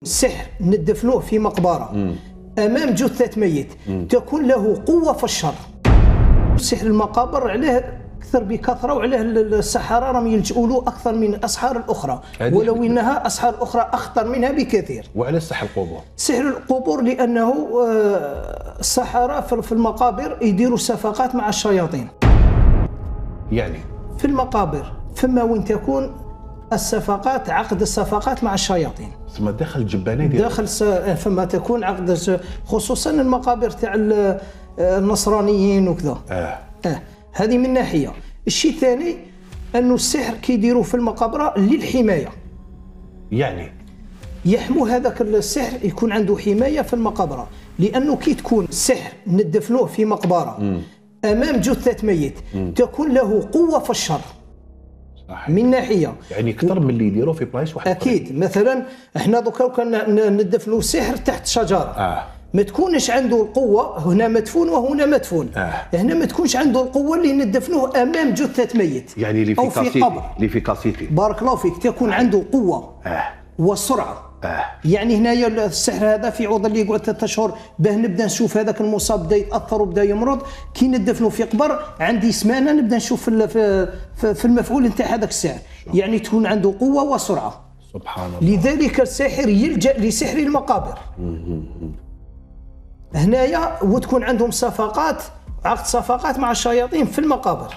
السحر ندفنوه في مقبرة أمام جثة ميت تكون له قوة في الشر. سحر المقابر عليه أكثر بكثرة، وعليه السحرة راهم يلجؤوا له أكثر من الأسحار الأخرى، ولو أنها أسحار أخرى أخطر منها بكثير. وعلى سحر القبور؟ سحر القبور لأنه السحرة في المقابر يديروا صفقات مع الشياطين. يعني في المقابر فما وين تكون الصفقات، عقد الصفقات مع الشياطين. ثم داخل الجبانه داخل فما تكون عقد، خصوصا المقابر تاع النصرانيين وكذا. هذه من ناحيه. الشيء الثاني انه السحر كيديروه في المقابره للحمايه، يعني يحموا هذاك السحر، يكون عنده حمايه في المقابره، لانه كي تكون السحر ندفنوه في مقبره امام جثه ميت تكون له قوه في الشر. صحيح. من ناحيه يعني اكثر من اللي يديروه في بلايص واحد. اكيد. مثلا احنا دوكا كان ندفنوا السحر تحت شجره، ما تكونش عنده القوه، هنا مدفون وهنا مدفون. هنا ما تكونش عنده القوه اللي ندفنوه امام جثه ميت، يعني او في قبر. ليفيكاسيتي. بارك الله فيك. تكون عنده قوه والسرعه. يعني هنايا السحر هذا في عوض اللي يقعد 3 اشهر باه نبدا نشوف هذاك المصاب بدا يتاثر وبدا يمرض، كي ندفنوا في قبر عندي سمانه نبدا نشوف في المفعول نتاع هذاك السحر. يعني تكون عنده قوه وسرعه. سبحان الله. لذلك الساحر يلجأ لسحر المقابر. هنايا وتكون عندهم صفقات، عقد صفقات مع الشياطين في المقابر.